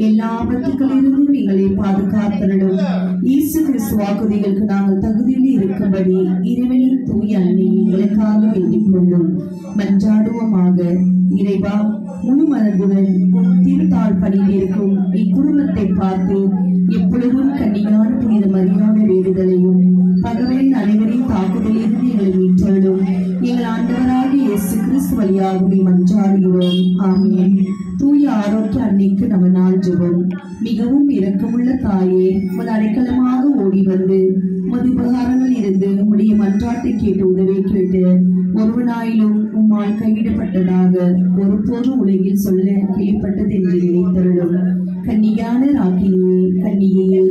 எல்லா ஆபத்துகளிலிருந்தும் எங்களை பாதுகாத்தனும். இயேசு கிறிஸ்து வாக்குறுதிகளுக்கு நாங்கள் தகுதியில் இருக்கும்படி இறைவனின் தூய அன்னை எங்களுக்காக வேண்டிக் கொள்ளும். மன்றாடுவோமாக. இறைவா, முழு மனதுடன் திருத்தாள் பணிந்திருக்கும் இக்குடும்பத்தை பார்த்து எப்பொழுதும் கன்னியான புனித மரியாதை வேண்டுதலையும் பகவரின் அனைவரின் தாக்குதலிலிருந்து எங்களை மீட்டலும் எங்கள் ஆண்டவராகிய இயேசு கிறிஸ்து வழியாகவே மன்றாடுகிறோம். ஆமென். தூய ஆரோக்கிய அன்னைக்கு நம்ம நாள் ஜெபம். மிகவும் இரக்கமுள்ள தாயே, உமது அடைக்கலமாக ஓடி வந்து உமது உபகாரங்கள் இருந்து உம்முடைய மன்றாட்டை கேட்டு உதவி கேட்டு ஒருவனாயிலும் உம்மால் கைவிடப்பட்டதாக ஒருபோதும் உலகில் சொல்ல கேள்விப்பட்டது என்று நினைத்தருளும். கன்னியான ராக்கினியே, கன்னிகையே,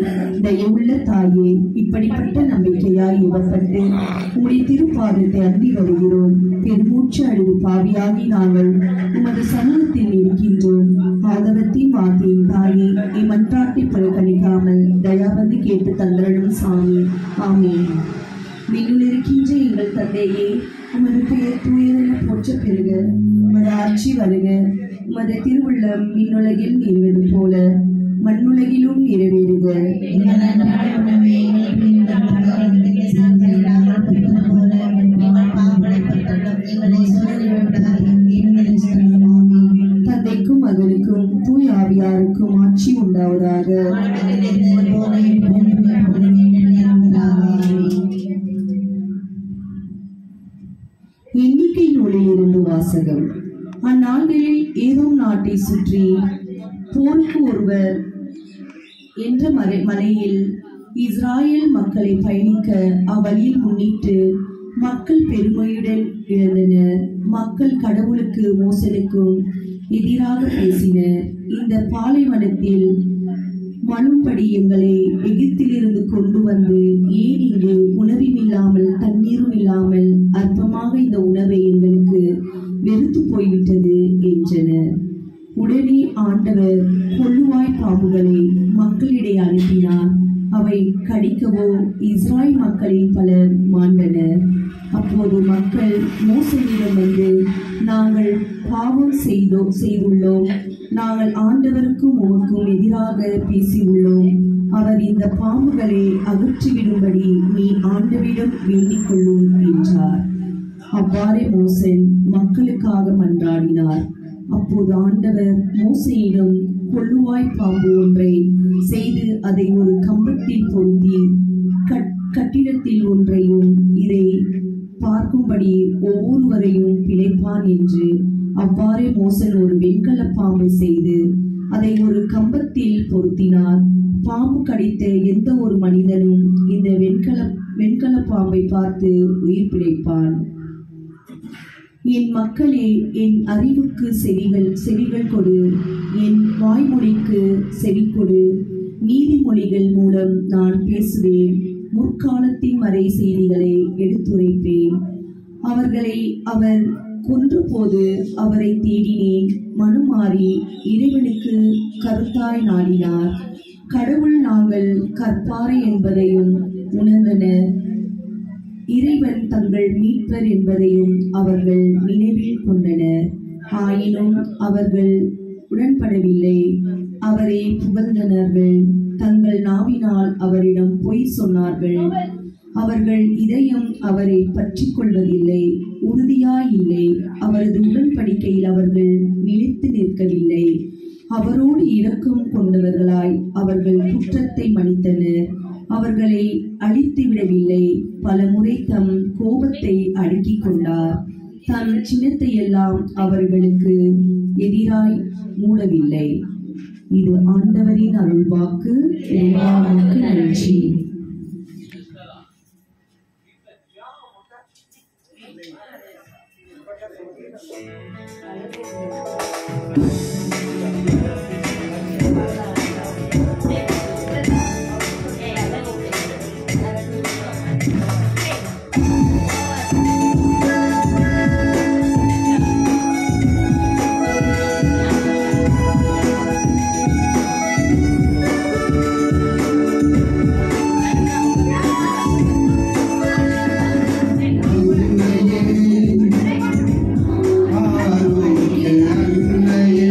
தயவுள்ள தாயே, இப்படிப்பட்ட நம்பிக்கையாய் இவப்பட்டு உம்முடைய திருப்பாதத்தை அண்டி வருகிறோம். பெருமூச்சு அழுது பாவியாகி நாங்கள் உமது சமூகத்தில் இருக்கின்றோம். ஆதவத்தின் வார்த்தையின் தாயே, இம்மன்றாட்டை புறக்கணிக்காமல் தயாவந்து கேட்டு தந்தரணும் சாமி. ஆமீன். விண்ணில் இருக்கின்ற எங்கள் தந்தையே, உமது பெயர் தூயதென போற்ற பெறுக. உமது ஆட்சி வருக. உமது திருவுள்ளம் விண்ணுலகில் நிறைவது போல மண்ணுலகிலும் நிறைவேறுக. தந்தைக்கும் மகனுக்கும் தூய் ஆவியாருக்கும் ஆட்சி உண்டாவதாக. எண்ணிக்கை நூலில் இருந்து வாசகம். அந்நாள்களில் ஏதோம் நாட்டை சுற்றி போருக்கு ஒருவர் என்ற மலையில் இஸ்ராயேல் மக்களை பயணிக்க அவ்வழியில் முன்னிட்டு மக்கள் பெருமையுடன் எழுந்தனர். மக்கள் கடவுளுக்கு மோசனுக்கும் எதிராக பேசினர். இந்த பாலைவனத்தில் மனும்படி எங்களை எகிப்திலிருந்து கொண்டு வந்து ஏன் இங்கு உணவும் இல்லாமல் தண்ணீரும் இல்லாமல் அற்பமாக இந்த உணவை எங்களுக்கு வெறுத்து போய்விட்டது என்றனர். உடனே ஆண்டவர் கொள்ளுவாய் பாம்புகளை மக்களிடையே அனுப்பினார். அவை கடிக்கவோ இஸ்ராயல் மக்களின் பலர் மாண்டனர். அப்போது மக்கள் மோசனிடம் வந்து, நாங்கள் பாவம் செய்துள்ளோம், நாங்கள் ஆண்டவருக்கும் உமக்கும் எதிராக பேசியுள்ளோம். அவர் இந்த பாம்புகளை அகற்றிவிடும்படி நீ ஆண்டவரிடம் வேண்டிக் கொள்ளும் என்றார். அவ்வாறே மோசன் மக்களுக்காக மன்றாடினார். அப்போது ஆண்டவர் மோசையிடம் கொள்ளுவாய் பாம்பு ஒன்றை செய்து அதை ஒரு கம்பத்தில் பொருத்தி கட்டிடத்தில் ஒன்றையும் இதை பார்க்கும்படி ஒவ்வொருவரையும் பிழைப்பான் என்று. அவ்வாறே மோசன் ஒரு வெண்கல பாம்பை செய்து அதை ஒரு கம்பத்தில் பொருத்தினார். பாம்பு கடித்த எந்த ஒரு மனிதனும் இந்த வெண்கல பாம்பை பார்த்து உயிர் பிழைப்பான். என் மக்களே, என் அறிவுக்கு செவிகள் கொடு, என் வாய்மொழிக்கு செவி கொடு. நீதிமொழிகள் மூலம் நான் பேசுவேன், முற்காலத்தின் மறை செய்திகளை எடுத்துரைப்பேன். அவர்களை அவர் கொன்றபோது அவரை தேடினேன். மனுமாறி இறைவனுக்கு கருத்தாய் நாடினார். கடவுள் நாங்கள் கற்பாரை என்பதையும் உணர்ந்தனர். இறைவன் தங்கள் மீட்பர் என்பதையும் அவர்கள் நினைவில் கொண்டனர். ஆயினும் அவர்கள் உடன்படவில்லை. அவரை புகழ்ந்தனர்கள். தங்கள் நாவினால் அவரிடம் பொய் சொன்னார்கள். அவர்கள் இதயம் அவரை பற்றி கொள்வதில்லை, உறுதியாயில்லை. அவரது உடன்படிக்கையில் அவர்கள் நிலைத்து நிற்கவில்லை. அவரோடு இரக்கம் கொண்டவர்களாய் அவர்கள் குற்றத்தை மன்னித்தனர். அவர்களை அழித்து விடவில்லை, பல முறை தம் கோபத்தை அடக்கிக் கொண்டார். தம் சின்னத்தை எல்லாம் அவர்களுக்கு எதிராய் மூடவில்லை. இது ஆண்டவரின் அருள்வாக்கு. இறைவனுக்கு நன்றி. ஆரோக்கிய அன்னையே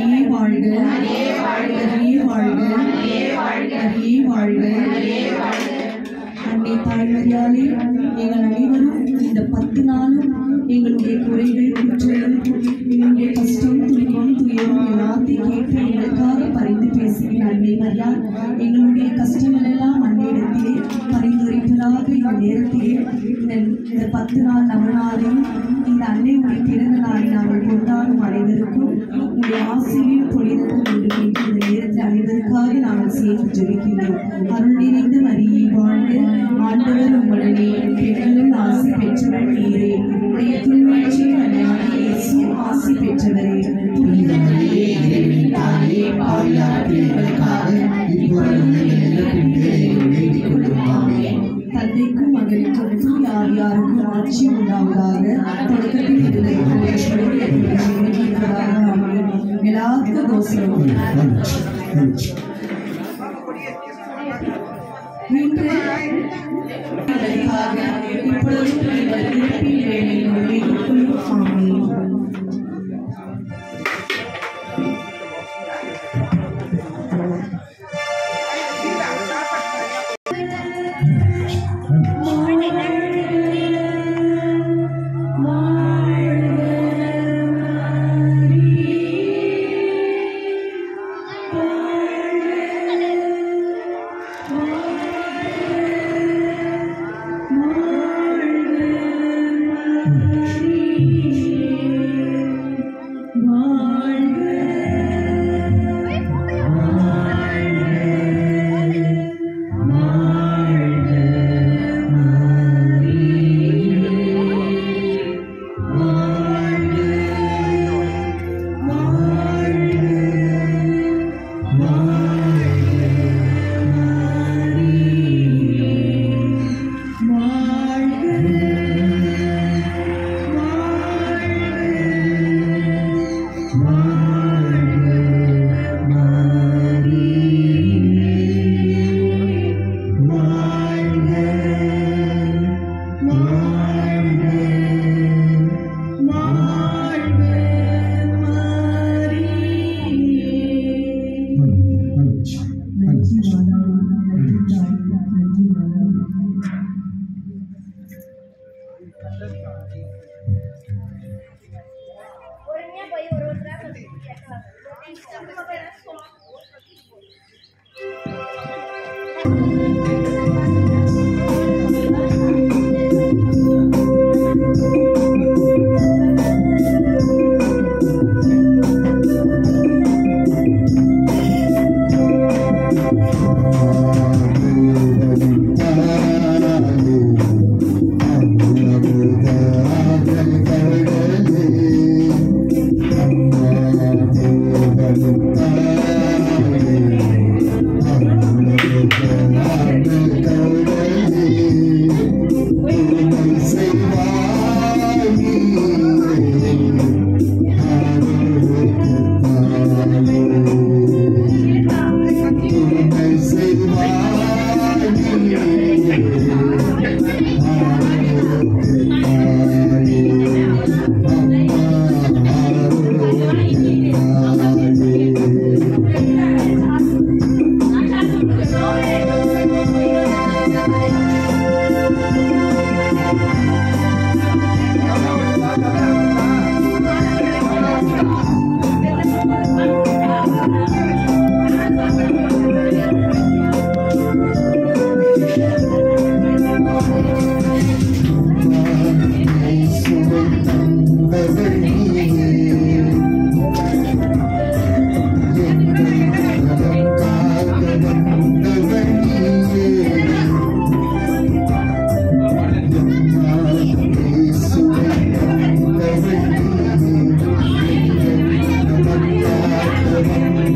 மரியே வாழ்க, மரியே வாழ்க, மரியே வாழ்க. அன்னை தாய்மரியாலே எங்கள் அனைவரும் இந்த 10 நாளும் எங்களுடைய குறைகள், குற்றங்கள், எங்களுடைய கஷ்டம், துன்பம், துயரம் எல்லாத்தையும் கேட்டு எங்களுக்காக பரிந்து பேசுகிற அன்னை மரியா, எங்களுடைய கஷ்டங்கள் எல்லாம் அன்னையிடத்திலே பரிந்துரைப்பதாக இந்த நேரத்திலே இந்த 10 நாள் நவநாளையும் இந்த அன்னையுடைய பிறந்த நாளை நாங்கள் கொண்டாடும் அனைவருக்கும் உங்களுடைய ஆசையும் பொழியவும் வேண்டும் என்று இந்த நேரத்தில் அனைவருக்காக நாங்கள் சேர்த்து ஜெபிக்கின்றோம். அருள் நிறைந்த மரியே வாழ்க, ஆண்டவர் உங்களுடைய பெண்களும் ஆசி பெற்றவர் நீரே, உடைய திருவயிற்றின் கனியாகிய இயேசு ஆசி பெற்றவரே. புனித மரியே, இறைவனின் தாயே, பாவியான எங்களுக்காக இப்பொழுதும் எங்கள் இறப்பின் வேளையிலும் வேண்டிக் கொள்ளும். ஆமென். தந்தைக்கும் மகனுக்கும் தூய ஆவியாருக்கும் ஆட்சி உண்டாவதாக. தொடக்கத்தில் இருந்தது போல இப்பொழுதும் எப்பொழுதும் இருப்பதாக. ஆமென். எல்லாருக்கும் தோசரம். இன்று இதற்காக இப்பொழுதும் எங்கள் இறப்பின் வேளையிலும் வேண்டிக் கொள்ளும். ஆமென்.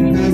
Amen.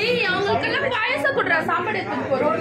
ஏய் அவங்களுக்கெல்லாம் பாயசம் குடுறா சாப்பாடு எடுத்து போறோம்